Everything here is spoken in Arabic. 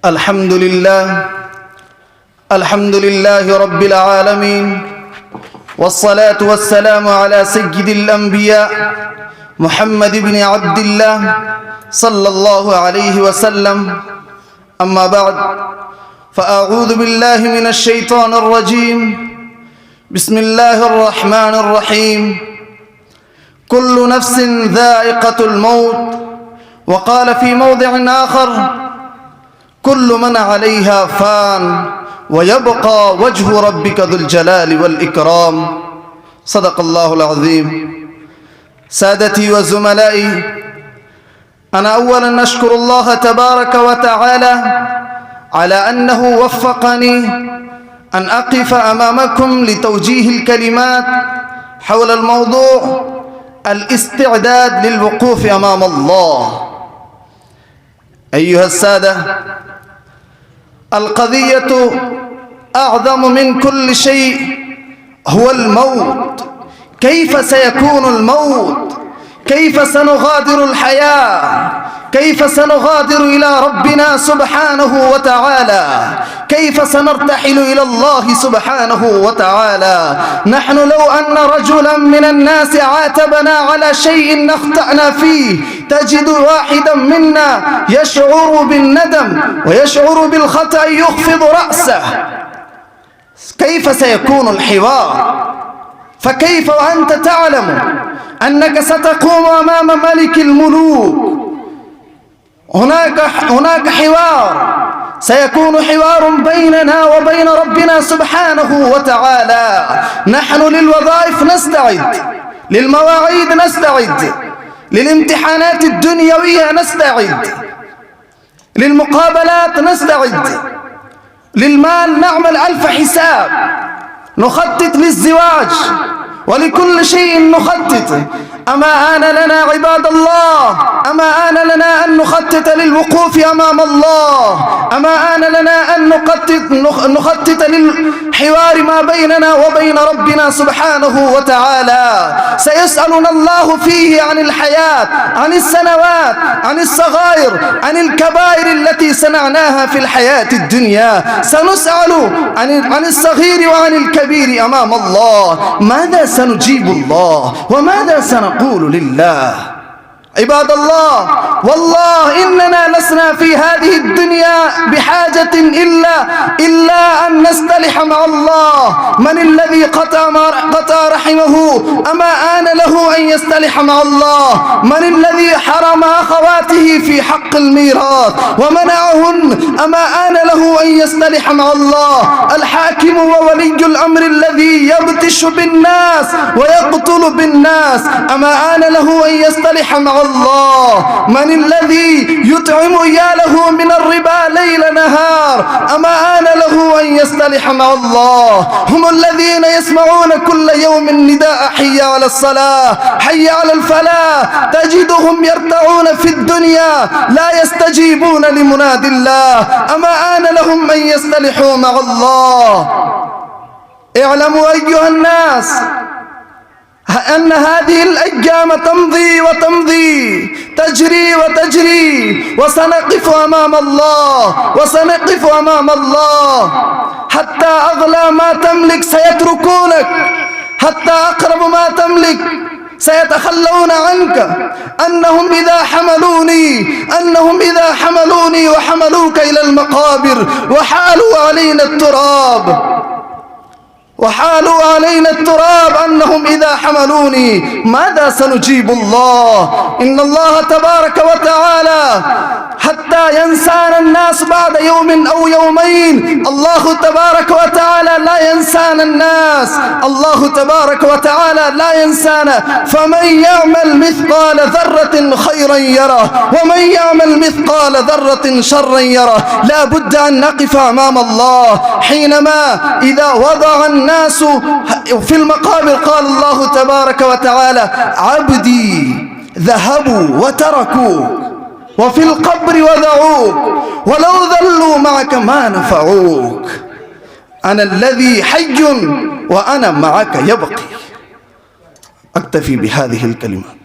الحمد لله رب العالمين، والصلاة والسلام على سيد الأنبياء محمد بن عبد الله صلى الله عليه وسلم. أما بعد، فأعوذ بالله من الشيطان الرجيم. بسم الله الرحمن الرحيم. كل نفس ذائقة الموت. وقال في موضع آخر: كل من عليها فان ويبقى وجه ربك ذو الجلال والإكرام. صدق الله العظيم. سادتي وزملائي، أنا أولا أشكر الله تبارك وتعالى على أنه وفقني أن أقف أمامكم لتوجيه الكلمات حول الموضوع الاستعداد للوقوف أمام الله. أيها السادة، القضية أعظم من كل شيء هو الموت. كيف سيكون الموت؟ كيف سنغادر الحياة؟ كيف سنغادر إلى ربنا سبحانه وتعالى؟ كيف سنرتحل إلى الله سبحانه وتعالى؟ نحن لو أن رجلا من الناس عاتبنا على شيء أخطأنا فيه، تجد واحدا منا يشعر بالندم ويشعر بالخطأ يخفض رأسه. كيف سيكون الحوار؟ فكيف وأنت تعلم أنك ستقوم أمام ملك الملوك؟ هناك حوار سيكون حوار بيننا وبين ربنا سبحانه وتعالى. نحن للوظائف نستعد، للمواعيد نستعد، للامتحانات الدنيوية نستعد، للمقابلات نستعد، للمال نعمل ألف حساب، نخطط للزواج ولكل شيء نخطط. أما آن لنا عباد الله، أما آن لنا أن نخطط للوقوف أمام الله، أما آن لنا أن نخطط للحوار ما بيننا وبين ربنا سبحانه وتعالى. سيسألنا الله فيه عن الحياة، عن السنوات، عن الصغائر، عن الكبائر التي صنعناها في الحياة الدنيا. سنسأل عن الصغير وعن الكبير أمام الله. ماذا سنجيب الله وماذا سنقول لله؟ عباد الله، والله إننا لسنا في هذه الدنيا بحاجة إلا أن نستلح مع الله. من الذي قطع رحمه أما آن له أن يستلح مع الله؟ من الذي حرم أخواته في حق الميراث ومنعهن أما آن له أن يستلح مع الله؟ الحاكم وولي الأمر الذي يبطش بالناس ويقتل بالناس أما آن له أن يستلح مع الله؟ من الذي يطعم عياله من الربا ليل نهار أما آن له أن يستلح مع الله؟ هم الذين يسمعون كل يوم النداء: حي على الصلاة، حي على الفلاح. تجدهم يرتعون في الدنيا لا يستجيبون لمناد الله. أما آن لهم أن يستلحوا مع الله؟ اعلموا أيها الناس أن هذه الأيام تمضي وتمضي، تجري وتجري، وسنقف أمام الله، وسنقف أمام الله. حتى أغلى ما تملك سيتركونك، حتى أقرب ما تملك سيتخلون عنك. أنهم إذا حملوني وحملوك إلى المقابر وحالوا علينا التراب أنهم إذا حملوني ماذا سنجيب الله؟ إن الله تبارك وتعالى حتى ينسانا الناس بعد يوم أو يومين، الله تبارك وتعالى لا ينسانا الناس، الله تبارك وتعالى لا ينسانا. فمن يعمل مثقال ذرة خيرا يره، ومن يعمل مثقال ذرة شرا يره. لا بد أن نقف أمام الله. حينما إذا وضع الناس في المقابر قال الله تبارك وتعالى: عبدي ذهبوا وتركوك، وفي القبر وضعوك، ولو ظلوا معك ما نفعوك. أنا الذي حي وأنا معك يبقي. أكتفي بهذه الكلمات.